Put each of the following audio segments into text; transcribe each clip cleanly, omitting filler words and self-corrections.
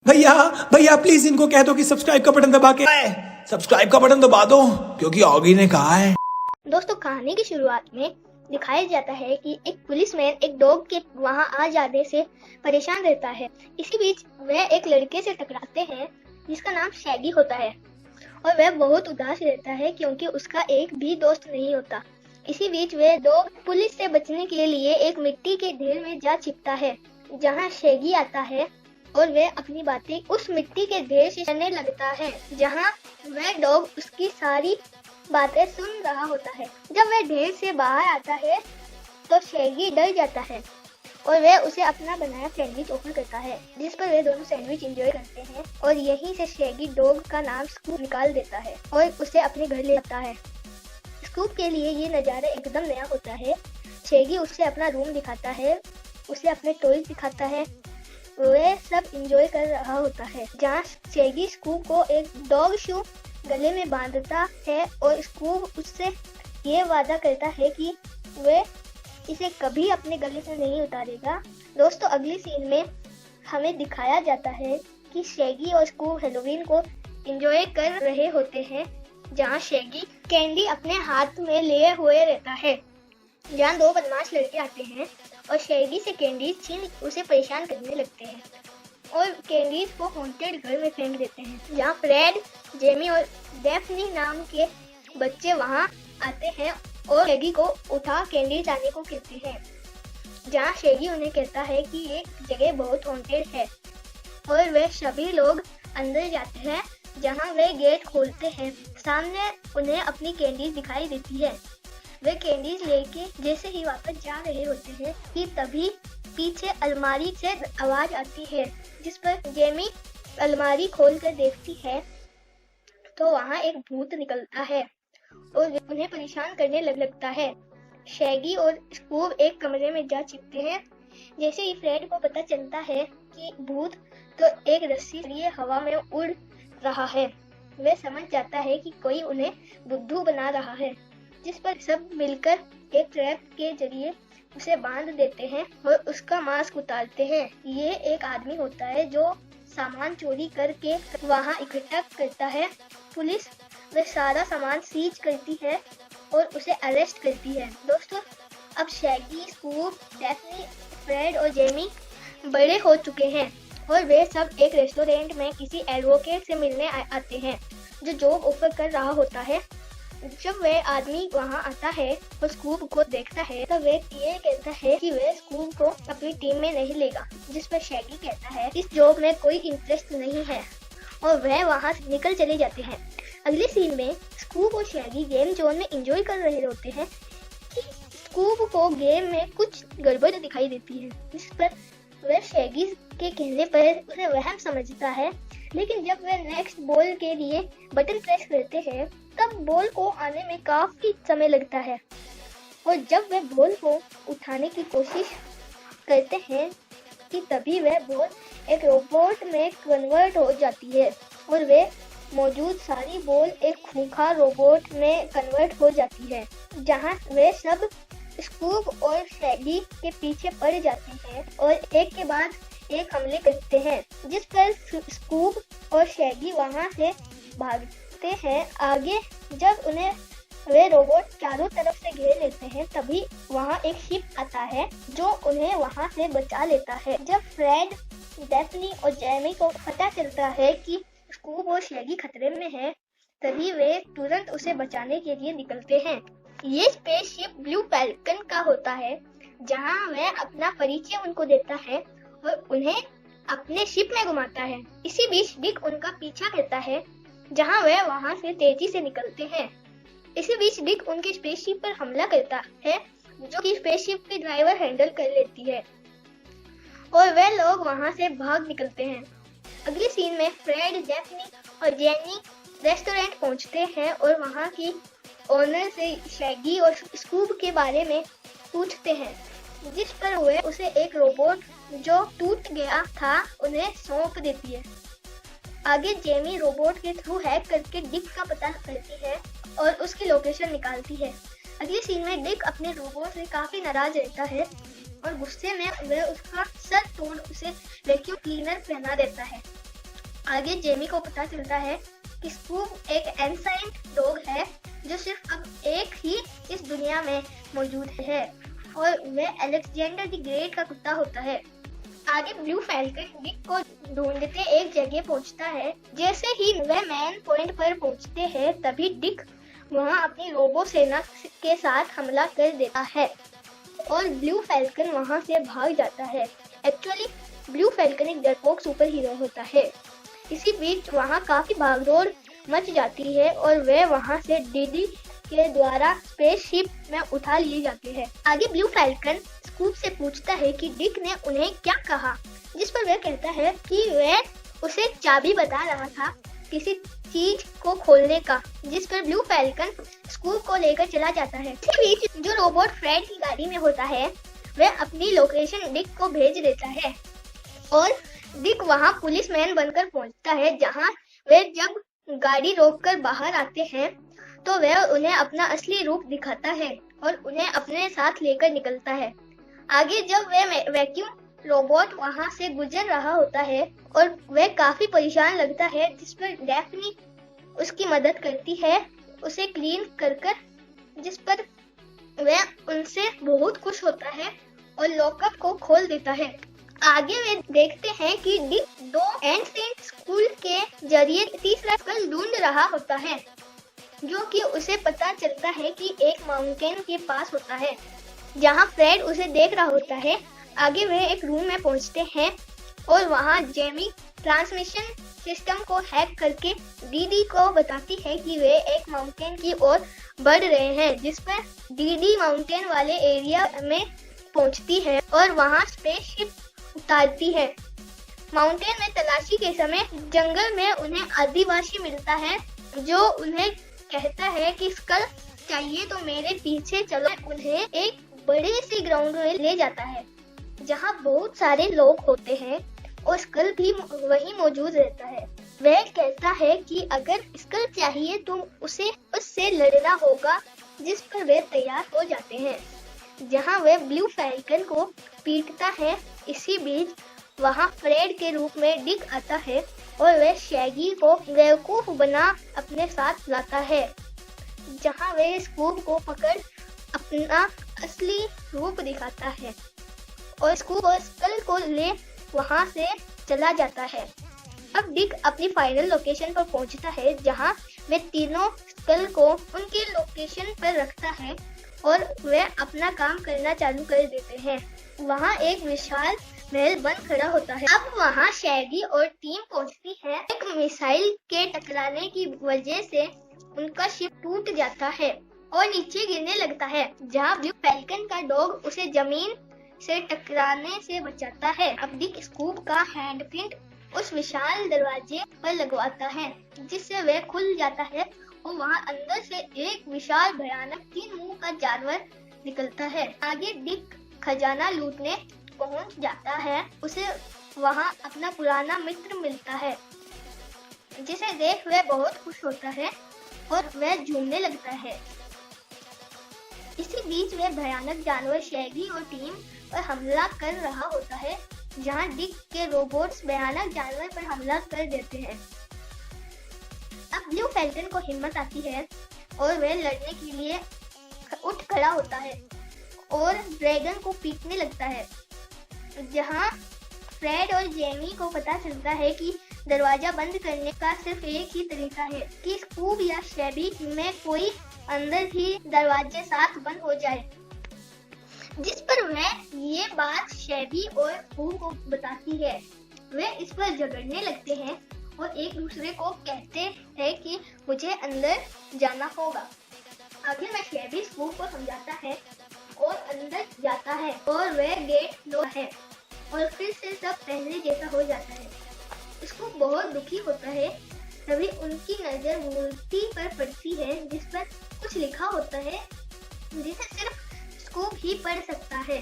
भैया भैया प्लीज इनको कह दो कि सब्सक्राइब का बटन दबा के सब्सक्राइब का बटन दबा दो, क्योंकि ऑगी ने कहा है। दोस्तों, कहानी की शुरुआत में दिखाया जाता है कि एक पुलिसमैन एक डॉग के वहां आ जाने से परेशान रहता है। इसी बीच वह एक लड़के से टकराते हैं जिसका नाम शैगी होता है और वह बहुत उदास रहता है क्योंकि उसका एक भी दोस्त नहीं होता। इसी बीच वह डॉग पुलिस से बचने के लिए एक मिट्टी के ढेर में जा छिपता है जहां शैगी आता है और वह अपनी बातें उस मिट्टी के ढेर से करने लगता है जहां वह डॉग उसकी सारी बातें सुन रहा होता है। जब वह ढेर से बाहर आता है तो शैगी डर जाता है और वह उसे अपना बनाया सैंडविच ऑफर करता है, जिस पर वे दोनों सैंडविच एंजॉय करते हैं और यहीं से शैगी डॉग का नाम स्कूप निकाल देता है और उसे अपने घर ले आता है। स्कूप के लिए ये नज़ारा एकदम नया होता है। शैगी उसे अपना रूम दिखाता है, उसे अपने टॉयज दिखाता है, वह सब एंजॉय कर रहा होता है। जहाँ शैगी स्कूप को एक डॉग शू गले में बांधता है और स्कूप उससे ये वादा करता है कि वह इसे कभी अपने गले से नहीं उतारेगा। दोस्तों, अगली सीन में हमें दिखाया जाता है कि शैगी और स्कूप हेलोवीन को एंजॉय कर रहे होते हैं, जहाँ शैगी कैंडी अपने हाथ में लिए हुए रहता है। जहाँ दो बदमाश लड़के आते हैं और शैगी से कैंडीज छीन उसे परेशान करने लगते हैं और कैंडीज को हॉन्टेड घर में फेंक देते हैं। जहाँ फ्रेड, जेमी और डेफनी नाम के बच्चे वहाँ आते हैं और शैगी को उठा कैंडीज लाने को कहते हैं। जहाँ शैगी उन्हें कहता है कि ये जगह बहुत हॉन्टेड है और वे सभी लोग अंदर जाते हैं। जहाँ वे गेट खोलते हैं, सामने उन्हें अपनी कैंडीज दिखाई देती है। वे कैंडीज लेके जैसे ही वापस जा रहे होते हैं कि तभी पीछे अलमारी से आवाज आती है, जिस पर जेमी अलमारी खोलकर देखती है तो वहाँ एक भूत निकलता है और उन्हें परेशान करने लगता है। शैगी और स्कूप एक कमरे में जा छिपते हैं। जैसे ही फ्रेड को पता चलता है कि भूत तो एक रस्सी लिए हवा में उड़ रहा है, वह समझ जाता है कि कोई उन्हें बुद्धू बना रहा है, जिस पर सब मिलकर एक ट्रैप के जरिए उसे बांध देते हैं और उसका मास्क उतारते हैं। ये एक आदमी होता है जो सामान चोरी करके वहाँ इकट्ठा करता है। पुलिस वह सारा सामान सीज करती है और उसे अरेस्ट करती है। दोस्तों, अब शैगी, स्कूप, डेफनी, फ्रेड और जेमी बड़े हो चुके हैं और वे सब एक रेस्टोरेंट में किसी एडवोकेट से मिलने आते हैं जो जॉब ऑफर कर रहा होता है। जब वह आदमी वहां आता है और स्कूप को देखता है तो वह ये कहता है कि वह स्कूप को अपनी टीम में नहीं लेगा, जिस पर शैगी कहता है इस जॉब में कोई इंटरेस्ट नहीं है और वह वहां से निकल चले जाते हैं। अगले सीन में स्कूप और शैगी गेम जोन में एंजॉय कर रहे होते हैं कि स्कूप को गेम में कुछ गड़बड़ दिखाई देती है, जिस पर वह शैगी के कहने पर उसे वहम समझता है। लेकिन जब वह नेक्स्ट बॉल के लिए बटन प्रेस करते हैं तब बॉल को आने में काफी समय लगता है और जब वह बॉल को उठाने की कोशिश करते हैं कि तभी वह बॉल एक रोबोट में कन्वर्ट हो जाती है और वह मौजूद सारी बॉल एक खूंखार रोबोट में कन्वर्ट हो जाती है। जहां वे सब स्कूप और शैगी के पीछे पड़ जाते हैं और एक के बाद एक हमले करते हैं, जिस पर स्कूप और शैगी वहां से भागते हैं। आगे जब उन्हें वे रोबोट चारों तरफ से घेर लेते हैं तभी वहां एक शिप आता है जो उन्हें वहां से बचा लेता है। जब फ्रेड, डेफनी और जेमी को पता चलता है कि स्कूप और शैगी खतरे में है तभी वे तुरंत उसे बचाने के लिए निकलते हैं। ये स्पेसशिप ब्लू फैल्कन का होता है, जहां वह अपना परिचय उनको देता है और उन्हें अपने शिप में घुमाता है। इसी बीच डिक उनका पीछा करता है, जहां वह वहां से तेजी से निकलते हैं। इसी बीच डिक उनके स्पेसशिप पर हमला करता है, जो कि स्पेसशिप की ड्राइवर हैंडल कर लेती है और वे लोग वहां से भाग निकलते हैं। अगले सीन में फ्रेड, डेफनी और जेनी रेस्टोरेंट पहुंचते हैं और वहां की ओनर से शैगी और स्कूप के बारे में पूछते हैं, जिस पर वह उसे एक रोबोट जो टूट गया था उन्हें सौंप देती है। आगे जेमी रोबोट के थ्रू हैक करके डिक का पता करती है और उसकी लोकेशन निकालती है। अगले सीन में डिक अपने रोबोट से काफी नाराज रहता है और गुस्से में वह उसका सर तोड़ उसे वैक्यूम क्लीनर पहना देता है। आगे जेमी को पता चलता है कि स्कूप एक एंसाइंट डॉग है जो सिर्फ अब एक ही इस दुनिया में मौजूद है और वह अलेक्जेंडर द ग्रेट का कुत्ता होता है। आगे ब्लू फैल्कन डिक को ढूंढते एक जगह पहुंचता है। जैसे ही वह मैन पॉइंट पर पहुंचते हैं तभी डिक वहां अपनी रोबो सेना के साथ हमला कर देता है और ब्लू फैल्कन वहां से भाग जाता है। एक्चुअली ब्लू फैल्कन एक डरपोक सुपर हीरो होता है। इसी बीच वहां काफी भागदौड़ मच जाती है और वे वहां से डीडी के द्वारा स्पेसशिप में उठा लिए जाते हैं। आगे ब्लू फैल्कन स्कूप से पूछता है कि डिक ने उन्हें क्या कहा, जिस पर वह कहता है कि वह उसे चाबी बता रहा था किसी चीज को खोलने का, जिस पर ब्लू फैल्कन स्कूप को लेकर चला जाता है। इसी बीच जो रोबोट फ्रेड की गाड़ी में होता है वह अपनी लोकेशन डिक को भेज देता है और डिक वहां पुलिसमैन बनकर पहुंचता है। जहां वे जब गाड़ी रोककर बाहर आते हैं तो वह उन्हें अपना असली रूप दिखाता है और उन्हें अपने साथ लेकर निकलता है। आगे जब वह वैक्यूम रोबोट वहां से गुजर रहा होता है और वह काफी परेशान लगता है, जिस पर डेफनी उसकी मदद करती है उसे क्लीन कर, जिस पर वह उनसे बहुत खुश होता है और लॉकअप को खोल देता है। आगे वे देखते हैं कि डिक दो एंसेंट स्कूल के जरिए तीसरा स्कल ढूंढ रहा होता है, जो कि उसे पता चलता है कि एक माउंटेन के पास होता है जहां फ्रेड उसे देख रहा होता है। आगे वे एक रूम में पहुंचते हैं और वहां जेमी ट्रांसमिशन सिस्टम को हैक करके डीडी को बताती है कि वे एक माउंटेन की ओर बढ़ रहे हैं, जिस पर डीडी माउंटेन वाले एरिया में पहुंचती है और वहां स्पेसशिप उतारती है। माउंटेन में तलाशी के समय जंगल में उन्हें आदिवासी मिलता है जो उन्हें कहता है कि स्कल चाहिए तो मेरे पीछे चलो। उन्हें एक बड़े से ग्राउंड में ले जाता है जहां बहुत सारे लोग होते हैं और स्कल भी वहीं मौजूद रहता है। वह कहता है कि अगर स्कल चाहिए तो उसे उससे लड़ना होगा, जिस पर वे तैयार हो जाते हैं जहां वह ब्लू फैल्कन को पीटता है। इसी बीच वहां फ्रेड के रूप में डिक आता है और वह शैगी को बेवकूफ बना अपने साथ लाता है, जहां वह स्कूप को पकड़ अपना असली रूप दिखाता है और स्कूप और स्कल को ले वहां से चला जाता है। अब डिक अपनी फाइनल लोकेशन पर पहुंचता है जहां वे तीनों स्कल को उनके लोकेशन पर रखता है और वे अपना काम करना चालू कर देते हैं। वहां एक विशाल महल बंद खड़ा होता है। अब वहां शैगी और टीम पहुंचती है। एक मिसाइल के टकराने की वजह से उनका शिप टूट जाता है और नीचे गिरने लगता है, जहां ब्लू फैल्कन का डॉग उसे जमीन से टकराने से बचाता है। अब डिक स्कूप का हैंडप्रिंट उस विशाल दरवाजे पर लगवाता है, जिससे वह खुल जाता है और वहां अंदर से एक विशाल भयानक 3 मुंह का जानवर निकलता है। आगे डिक खजाना लूटने पहुंच जाता है। उसे वहां अपना पुराना मित्र मिलता है, जिसे देख वह बहुत खुश होता है और वह झूमने लगता है। इसी बीच वह भयानक जानवर शैगी और टीम पर हमला कर रहा होता है, जहां डिक के रोबोट्स भयानक जानवर पर हमला कर देते हैं। अब ब्लू फैल्कन को हिम्मत आती है और वह लड़ने के लिए उठ खड़ा होता है और ड्रैगन को पीटने लगता है, जहां फ्रेड और जेमी को पता चलता है कि दरवाजा बंद करने का सिर्फ एक ही तरीका है कि स्कूप या शैबी में कोई अंदर ही दरवाजे साथ बंद हो जाए, जिस पर वह ये बात शैबी और स्कूप को बताती है। वे इस पर झगड़ने लगते हैं और एक दूसरे को कहते हैं कि मुझे अंदर जाना होगा। आगे में शैबी स्कूप को समझाता है और अंदर जाता है और वह गेट लो है और फिर से सब पहले जैसा हो जाता है। स्कूप बहुत दुखी होता है। तभी उनकी नजर मूर्ति पर पड़ती है, जिस पर कुछ लिखा होता है जिसे सिर्फ स्कूप ही पढ़ सकता है।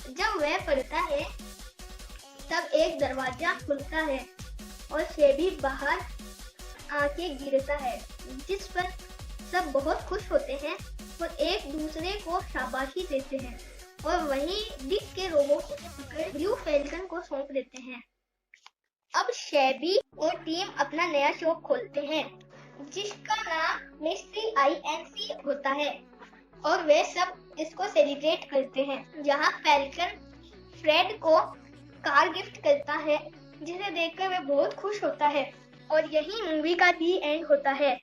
जब वह पढ़ता है तब एक दरवाजा खुलता है और शैबी बाहर आके गिरता है, जिस पर सब बहुत खुश होते हैं और एक दूसरे को शाबाशी देते हैं और वहीं डिक के रोबोट को पकड़ ब्लू फैल्कन को सौंप देते हैं। अब शेबी और टीम अपना नया शो खोलते हैं जिसका नाम मिस्ट्री INC होता है और वे सब इसको सेलिब्रेट करते हैं, जहां फैल्कन फ्रेड को कार गिफ्ट करता है जिसे देखकर वह बहुत खुश होता है और यही मूवी का दी एंड होता है।